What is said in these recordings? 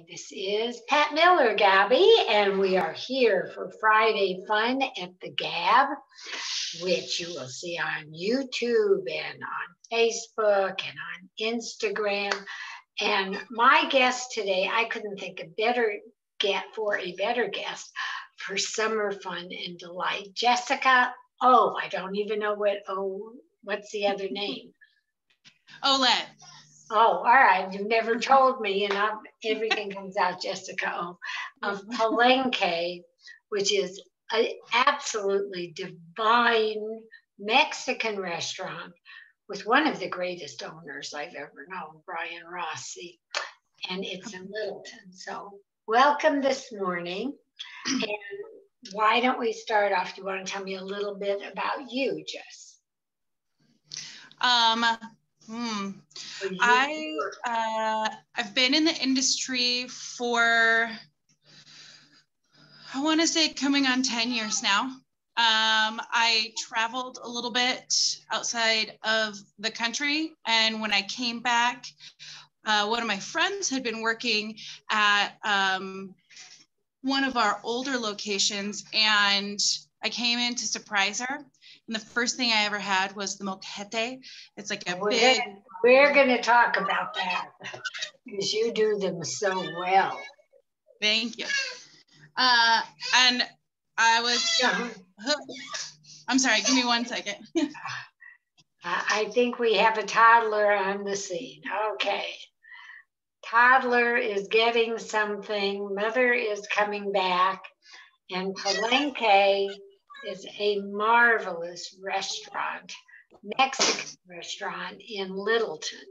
This is Pat Miller, Gabby, and we are here for Friday Fun at the Gabb, which you will see on YouTube and on Facebook and on Instagram. And my guest today, I couldn't think of a better guest for summer fun and delight. Jessica, I don't even know what's the other name? Olette. Oh, all right. You've never told me, and everything comes out Jessica of Palenque, which is an absolutely divine Mexican restaurant with one of the greatest owners I've ever known, Brian Rossi, and it's in Littleton. So welcome this morning. And why don't we start off? Do you want to tell me a little bit about you, Jess? I've been in the industry for, I want to say coming on 10 years now. I traveled a little bit outside of the country, and when I came back, one of my friends had been working at one of our older locations, and I came in to surprise her. And the first thing I ever had was the molcajete. It's like a We're going to talk about that because you do them so well. Thank you. And I was, I'm sorry, give me 1 second. I think we have a toddler on the scene. Okay. Toddler is getting something. Mother is coming back. And Palenque is a marvelous restaurant, Mexican restaurant in Littleton,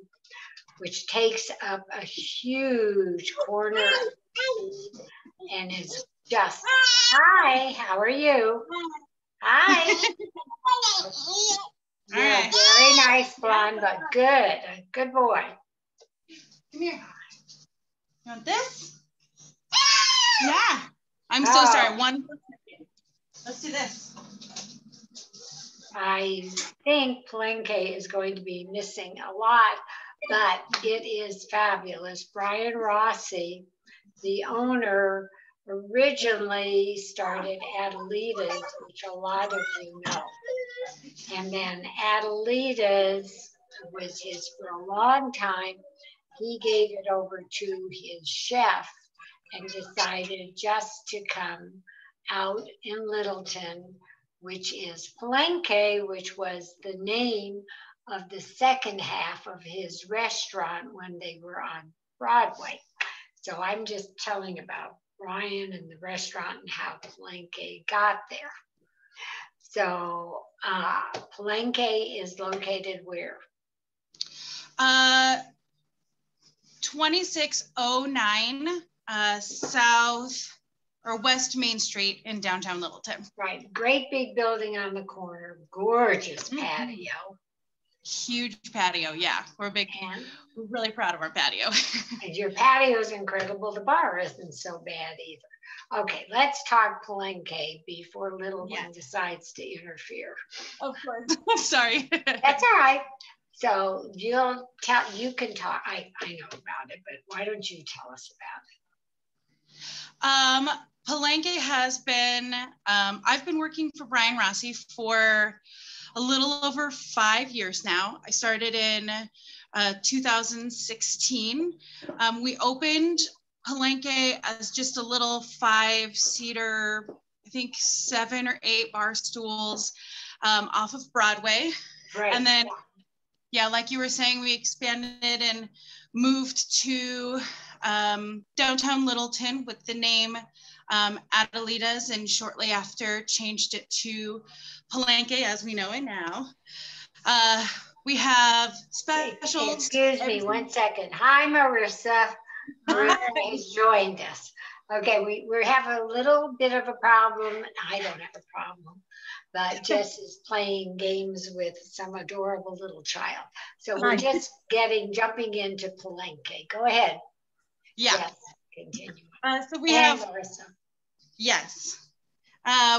which takes up a huge corner and is just, hi, how are you? Hi. You're a very nice blonde, but good boy. Come here. You want this? Yeah. I'm so sorry. 1 second. Let's do this. I think Palenque is going to be missing a lot, but it is fabulous. Brian Rossi, the owner, originally started Adelita's, which a lot of you know. And then Adelita's was his for a long time. He gave it over to his chef and decided just to come out in Littleton, which is Palenque, which was the name of the second half of his restaurant when they were on Broadway. So I'm just telling about Brian and the restaurant and how Palenque got there. So Palenque is located where? 2609 South or West Main Street in downtown Littleton. Right, great big building on the corner, gorgeous patio. Huge patio, yeah. We're really proud of our patio. And your patio is incredible. The bar isn't so bad either. Okay, let's talk Palenque before little one decides to interfere. Of course. Sorry. That's all right. So you can talk. I know about it, but why don't you tell us about it? Palenque has been, I've been working for Brian Rossi for a little over 5 years now. I started in 2016. We opened Palenque as just a little 5-seater, I think 7 or 8 bar stools off of Broadway. Right. And then, like you were saying, we expanded and moved to downtown Littleton with the name Adelita's, and shortly after changed it to Palenque as we know it now. We have specials. Excuse me 1 second. Hi, Marissa. Marissa has joined us. Okay, we have a little bit of a problem. I don't have a problem, but Jess is playing games with some adorable little child. So we're just jumping into Palenque. Go ahead. Yeah. Yes, continue. So we have Marissa. Yes.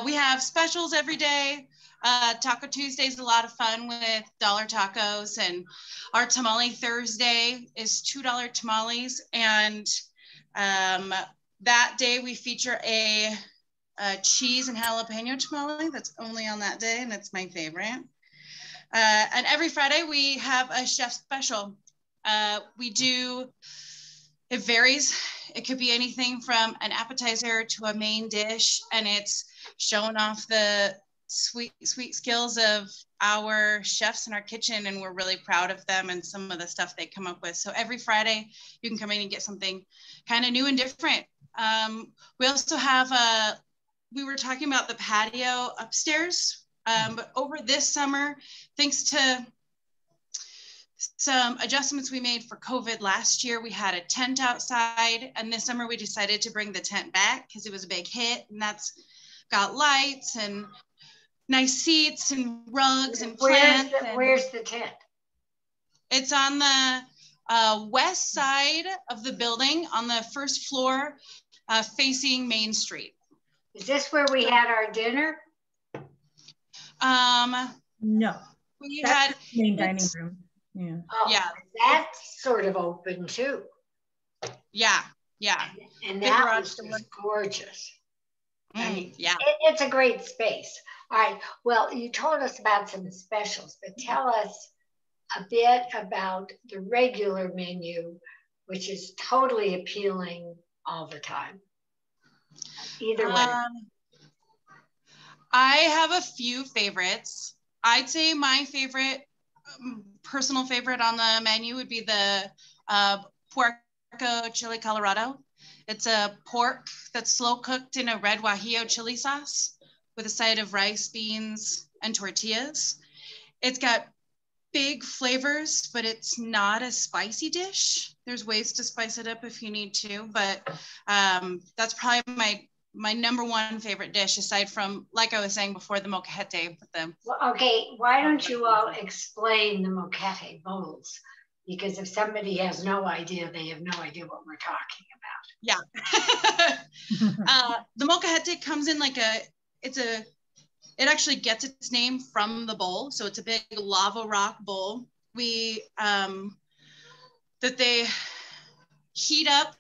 We have specials every day. Taco Tuesday is a lot of fun with dollar tacos, and our Tamale Thursday is $2 tamales, and That day we feature a cheese and jalapeno tamale that's only on that day, and it's my favorite. And every Friday we have a chef special. It varies. It could be anything from an appetizer to a main dish, and it's showing off the sweet skills of our chefs in our kitchen, and we're really proud of them and some of the stuff they come up with. So every Friday you can come in and get something kind of new and different. We also have we were talking about the patio upstairs, but over this summer, thanks to some adjustments we made for COVID last year, we had a tent outside, and this summer we decided to bring the tent back because it was a big hit, and that's got lights and nice seats and rugs and plants. Where's the tent? It's on the west side of the building on the first floor, facing Main Street. Is this where we had our dinner? No, That's the main dining room. Yeah. Oh, yeah, that's sort of open too. Yeah. And that was gorgeous. I mean, yeah. It's a great space. All right. Well, you told us about some specials, but tell us a bit about the regular menu, which is totally appealing all the time. Either way. I have a few favorites. I'd say my favorite, personal favorite on the menu would be the Puerco Chili Colorado. It's a pork that's slow cooked in a red guajillo chili sauce with a side of rice, beans, and tortillas. It's got big flavors, but it's not a spicy dish. There's ways to spice it up if you need to, but that's probably my number one favorite dish, aside from, like I was saying before, the molcajete. Well, okay, why don't you all explain the molcajete bowls? Because if somebody has no idea, they have no idea what we're talking about. Yeah. The molcajete comes in like it actually gets its name from the bowl. So it's a big lava rock bowl. That they heat up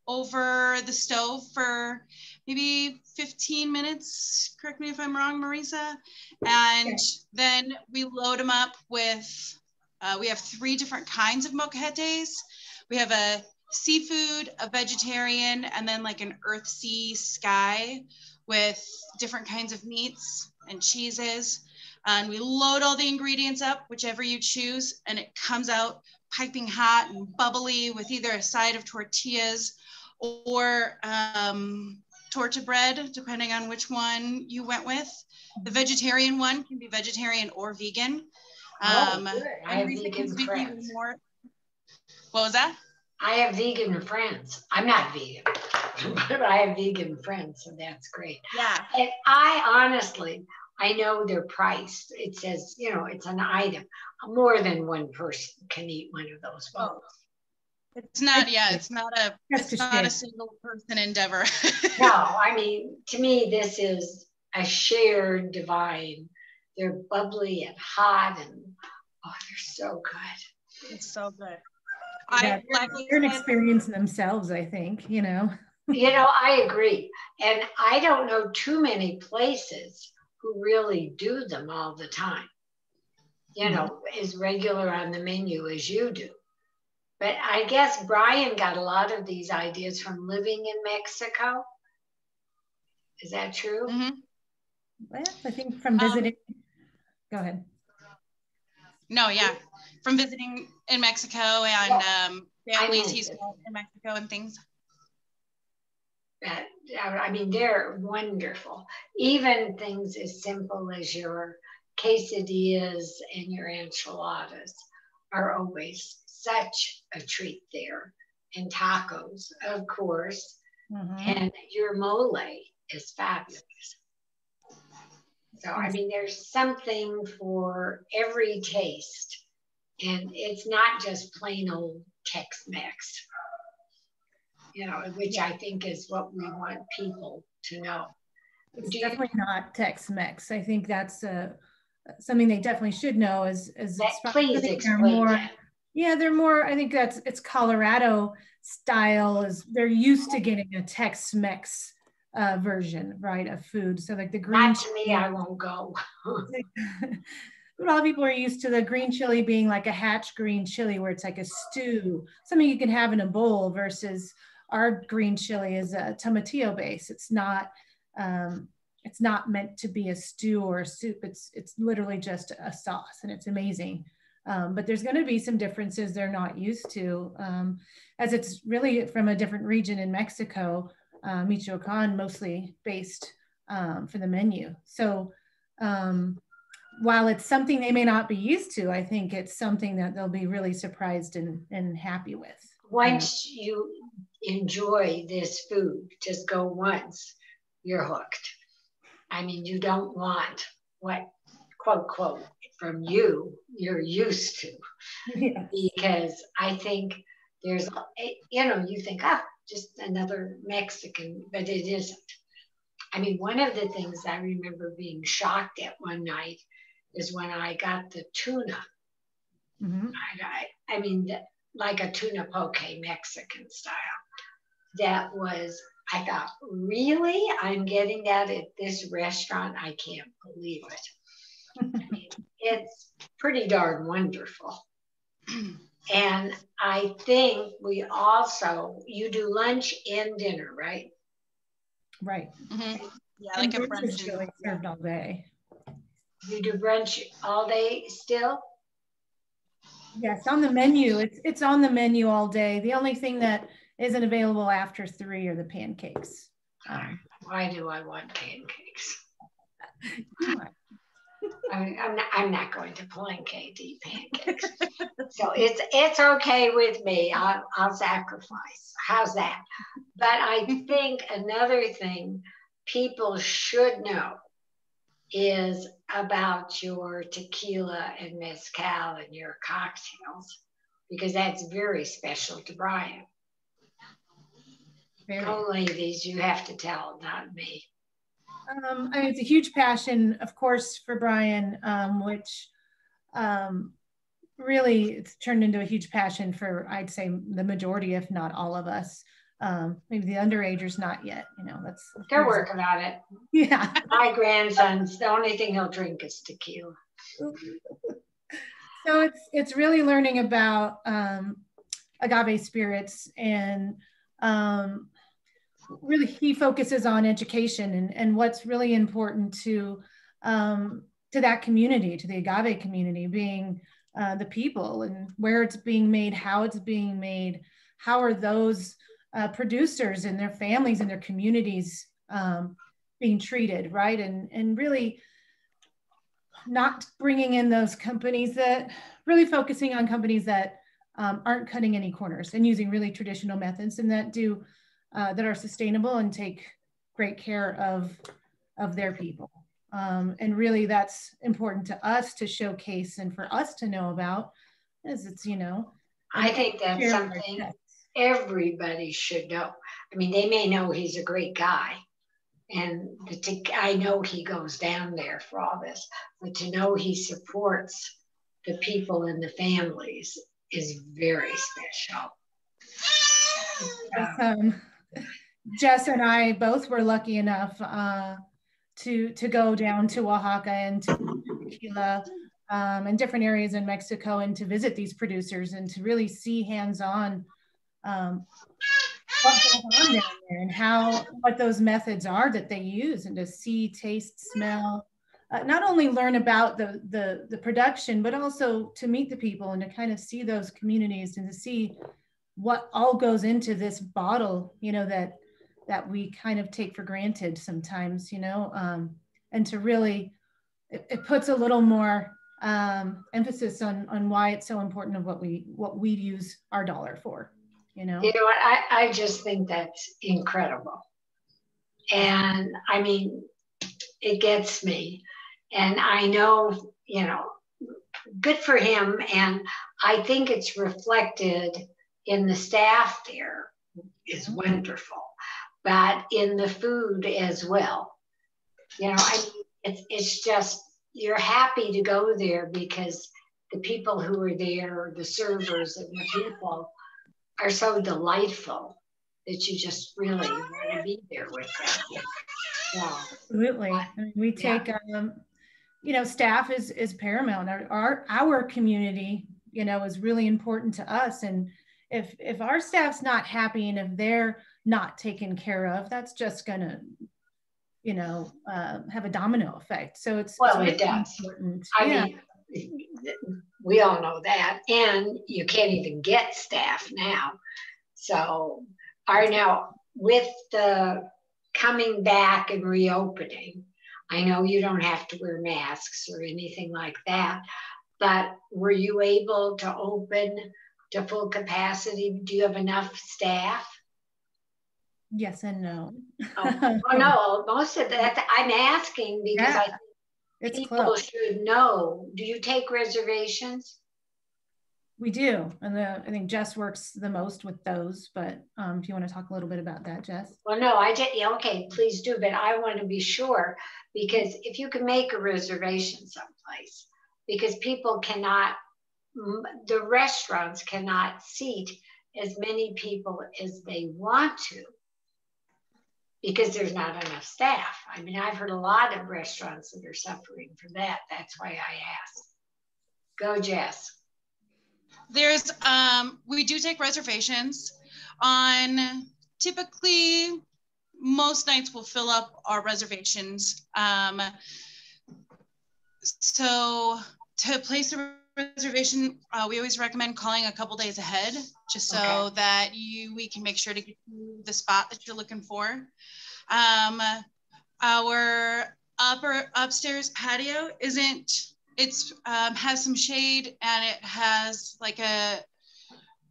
over the stove for maybe 15 minutes. Correct me if I'm wrong, Marissa. And then we load them up with, we have 3 different kinds of molcajetes. We have a seafood, a vegetarian, and then like an earthsea sky with different kinds of meats and cheeses. And we load all the ingredients up, whichever you choose, and it comes out piping hot and bubbly with either a side of tortillas or torta bread, depending on which one you went with. The vegetarian one can be vegetarian or vegan. Good. I have vegan friends. What was that? I have vegan friends. I'm not vegan, but I have vegan friends, so that's great. Yeah. And I know they're priced. It says, it's an item. More than one person can eat one of those bowls. It's not a single person endeavor. No, I mean, to me, this is a shared divine. They're bubbly and hot, and they're so good. It's so good. They're an experience in themselves, I think, I agree. And I don't know too many places who really do them all the time, as regular on the menu as you do. But I guess Brian got a lot of these ideas from living in Mexico. Is that true? Mm-hmm. Well, I think from visiting. Go ahead. No, yeah. From visiting in Mexico and families he's in Mexico and things. They're wonderful. Even things as simple as your quesadillas and your enchiladas are always such a treat there. And tacos, of course. Mm-hmm. And your mole is fabulous. So, there's something for every taste. And it's not just plain old Tex-Mex, which I think is what we want people to know. It's definitely not Tex-Mex. I think that's something they definitely should know. Please explain that. Yeah, they're more, I think it's Colorado style is, they're used to getting a Tex-Mex version, right, of food. So like the green. Not to me, I won't go. But a lot of people are used to the green chili being like a hatch green chili where it's like a stew, something you can have in a bowl, versus our green chili is a tomatillo base. It's not meant to be a stew or a soup. It's literally just a sauce, and it's amazing. But there's going to be some differences they're not used to, as it's really from a different region in Mexico, Michoacan mostly based for the menu. So while it's something they may not be used to, I think it's something that they'll be really surprised and happy with. Once you enjoy this food, just go once, you're hooked. I mean, you don't want what, quote, quote, from you're used to. Yeah. Because I think there's, you think, just another Mexican, but it isn't. I mean, one of the things I remember being shocked at one night is when I got the tuna. Mm-hmm. I mean, like a tuna poke Mexican style. That was, I thought, really? I'm getting that at this restaurant? I can't believe it. I mean, it's pretty darn wonderful. And I think we also, you do lunch and dinner, right? Right. Mm-hmm. Yeah, and like a brunch is really served all day. You do brunch all day still? Yes, on the menu. It's on the menu all day. The only thing that isn't available after 3 are the pancakes. Why do I want pancakes? I'm not going to Palenque to eat pancakes. So it's okay with me. I'll sacrifice. How's that? But I think another thing people should know is about your tequila and mezcal and your cocktails, because that's very special to Brian. Go ladies, you have to tell, not me. I mean, it's a huge passion, of course, for Brian, which really it's turned into a huge passion for, I'd say, the majority, if not all of us. Maybe the underagers, not yet. They're working on it. Yeah. My grandson's, the only thing he'll drink is tequila. So it's really learning about agave spirits, and really he focuses on education and what's really important to that community, to the agave community, being the people and where it's being made, how it's being made, how are those producers and their families and their communities being treated, right? And really not bringing in those companies, that really focusing on companies that aren't cutting any corners and using really traditional methods, and that are sustainable and take great care of their people. And really that's important to us to showcase and for us to know about, as it's, I think that's something everybody should know. I mean, they may know he's a great guy, and I know he goes down there for all this, but to know he supports the people and the families is very special. Jess and I both were lucky enough to go down to Oaxaca and to Tequila and different areas in Mexico, and to visit these producers and to really see hands-on what goes on down there and what those methods are that they use, and to see, taste, smell, not only learn about the production, but also to meet the people and to kind of see those communities and to see what all goes into this bottle, that we kind of take for granted sometimes, and to really, it puts a little more emphasis on why it's so important of what we use our dollar for. You know what? I just think that's incredible. And I mean, it gets me. And I know, good for him. And I think it's reflected in the staff there is wonderful, but in the food as well. It's just, you're happy to go there because the people who are there, the servers and the people, are so delightful that you just really want to be there with them. Yeah. Absolutely. I mean, we take, staff is paramount. Our community, is really important to us. And if our staff's not happy and if they're not taken care of, that's just gonna, have a domino effect. So it's really it does. important. I mean, we all know that, and you can't even get staff now. So, now with the coming back and reopening, I know you don't have to wear masks or anything like that, but were you able to open to full capacity? Do you have enough staff? Yes and no. No, most of that I'm asking because I think people should know. Do you take reservations? We do, and I think Jess works the most with those, but if you want to talk a little bit about that, Jess. Well, no, okay, please do, but I want to be sure, because if you can make a reservation someplace, because people cannot, the restaurants cannot seat as many people as they want to, because there's not enough staff. I mean, I've heard a lot of restaurants that are suffering from that. That's why I asked. Go, Jess. We do take reservations on, typically most nights we'll fill up our reservations. So to place a reservation, we always recommend calling a couple days ahead, just so that we can make sure to get you the spot that you're looking for. Our upstairs patio has some shade and it has like a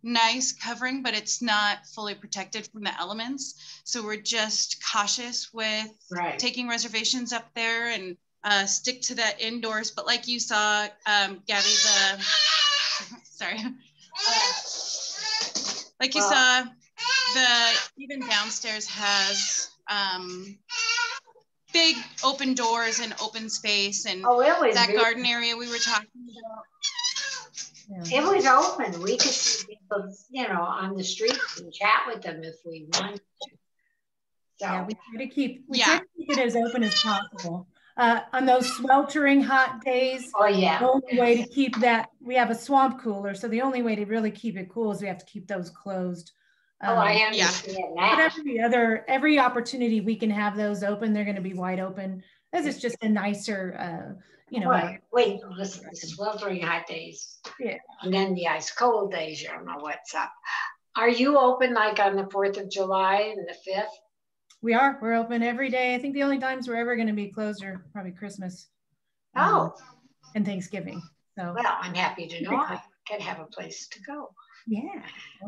nice covering, but it's not fully protected from the elements. So we're just cautious with taking reservations up there and stick to that indoors. But like you saw, Gabby, even downstairs has big open doors and open space, and that garden area we were talking about. It was open. We could see people, on the streets and chat with them if we wanted to. So. Yeah, we try to keep it as open as possible. On those sweltering hot days, the only way to keep that, we have a swamp cooler, so the only way to really keep it cool is we have to keep those closed. I understand that. But every opportunity we can have those open, they're going to be wide open. This is just a nicer, Wait, listen, the sweltering hot days, and then the ice cold days, you don't know what's up. Are you open like on the 4th of July and the 5th? We're open every day. I think the only times we're ever going to be closed are probably Christmas and Thanksgiving. So, well, I'm happy to know I can have a place to go. Yeah.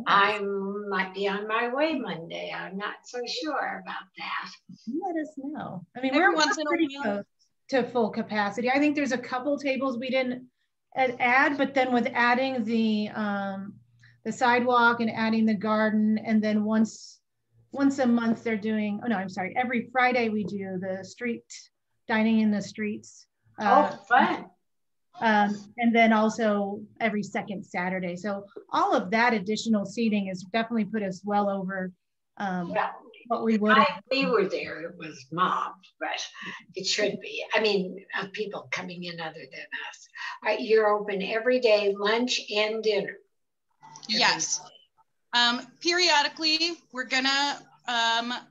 I might be on my way Monday. I'm not so sure about that. Let us know. I mean, we're pretty close to full capacity. I think there's a couple tables we didn't add, but then with adding the sidewalk and adding the garden, and then once a month they're doing, every Friday we do the street dining in the streets. Fun. And then also every second Saturday. So all of that additional seating has definitely put us well over what we would have. We were there, it was mobbed, but it should be. I mean, people coming in other than us. You're open every day, lunch and dinner. Yes. Periodically, we're gonna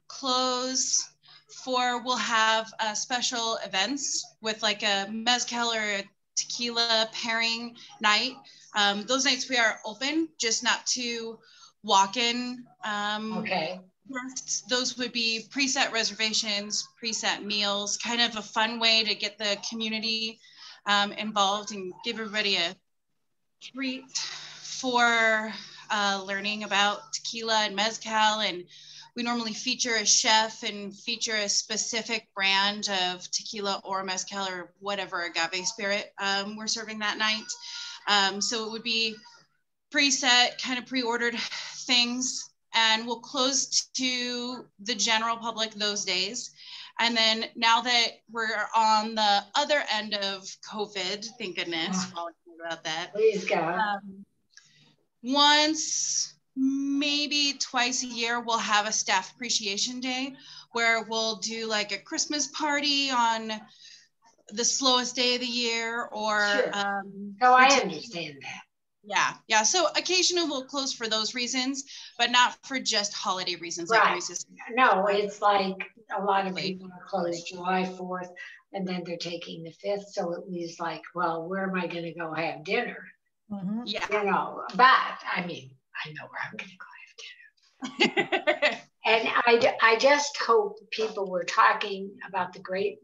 close we'll have special events with like a mezcal or a tequila pairing night. Those nights we are open, just not to walk in. Those would be preset reservations, preset meals, kind of a fun way to get the community involved and give everybody a treat for learning about tequila and mezcal. And we normally feature a chef and feature a specific brand of tequila or mezcal or whatever agave spirit we're serving that night. So it would be preset, kind of pre-ordered things, and we'll close to the general public those days. And then now that we're on the other end of COVID, thank goodness, about that. Please God. Once maybe twice a year, we'll have a staff appreciation day where we'll do like a Christmas party on the slowest day of the year, or Sure. I understand that. Yeah. So occasionally we'll close for those reasons, but not for just holiday reasons. Right. Like Marissa's. No, it's like a lot of people are closed July 4th, and then they're taking the 5th. So it was like, well, where am I going to go have dinner? Yeah. You know, but I mean, I know where I'm going to go have dinner. And I just hope people were talking about the great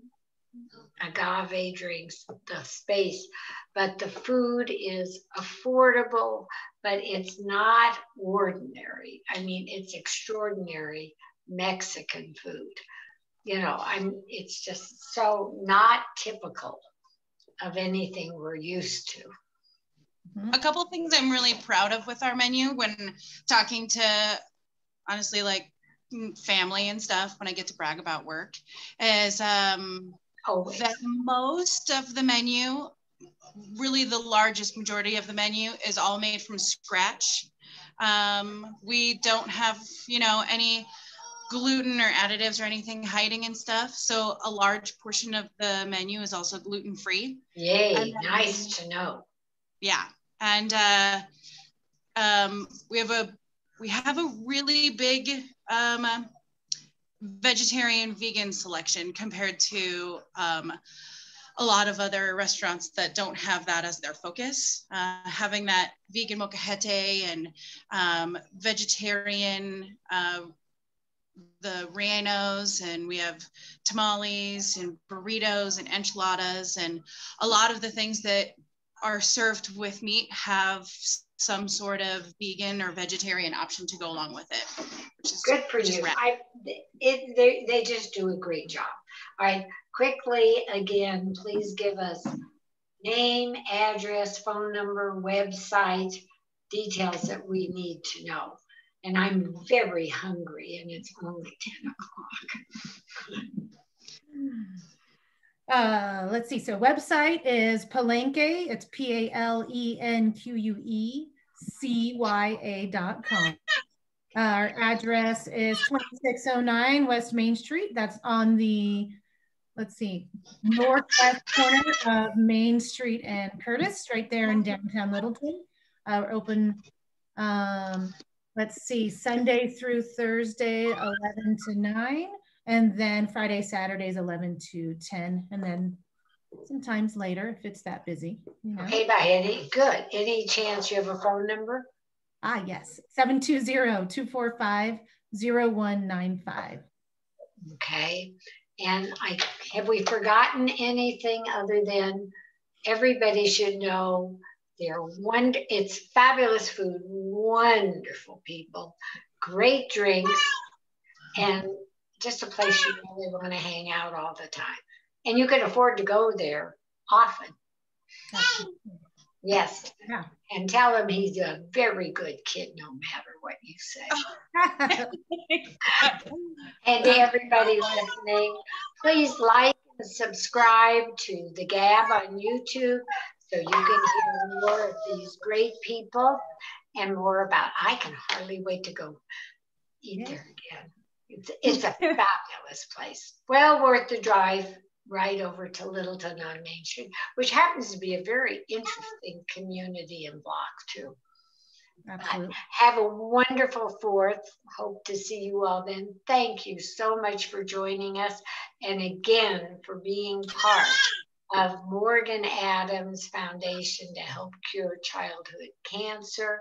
agave drinks, the space, but the food is affordable, but it's not ordinary. I mean, it's extraordinary Mexican food. You know, it's just so not typical of anything we're used to. A couple of things I'm really proud of with our menu when talking to, honestly, like family and stuff, when I get to brag about work, is that most of the menu, really the largest majority of the menu, is all made from scratch. We don't have, you know, any gluten or additives or anything hiding and stuff. So a large portion of the menu is also gluten-free. Yay, nice to know. Yeah. And we have a really big vegetarian vegan selection compared to a lot of other restaurants that don't have that as their focus. Having that vegan molcajete and vegetarian, the rellenos, and we have tamales and burritos and enchiladas, and a lot of the things that are served with meat have some sort of vegan or vegetarian option to go along with it, which is good for you. They just do a great job. All right, quickly again, please give us name, address, phone number, website, details that we need to know. And I'm very hungry, and it's only 10 o'clock. Let's see. So website is Palenque. It's PALENQUECYA.com. Our address is 2609 West Main Street. That's on the, let's see, northwest corner of Main Street and Curtis, right there in downtown Littleton. We're open, let's see, Sunday through Thursday, 11 to 9. And then Friday, Saturdays, 11 to 10. And then sometimes later if it's that busy. You know? Okay, any chance you have a phone number? Yes, 720-245-0195. Okay, and have we forgotten anything other than everybody should know it's fabulous food, wonderful people, great drinks, and just a place you really want to hang out all the time. And you can afford to go there often. Yes. Yeah. And tell him he's a very good kid no matter what you say. And to everybody listening, please like and subscribe to the Gabb on YouTube so you can hear more of these great people and more about, I can hardly wait to go eat there again. It's a fabulous place. Well worth the drive right over to Littleton on Main Street, which happens to be a very interesting community and block too. Absolutely. Have a wonderful 4th. Hope to see you all then. Thank you so much for joining us. And again, for being part of Morgan Adams Foundation to help cure childhood cancer.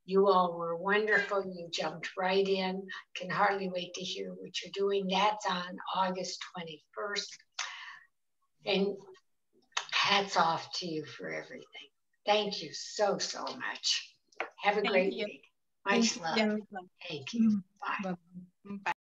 You all were wonderful. You jumped right in. Can hardly wait to hear what you're doing. That's on August 21st. And hats off to you for everything. Thank you so, so much. Have a great week. Much love. Thank you. Bye. Bye.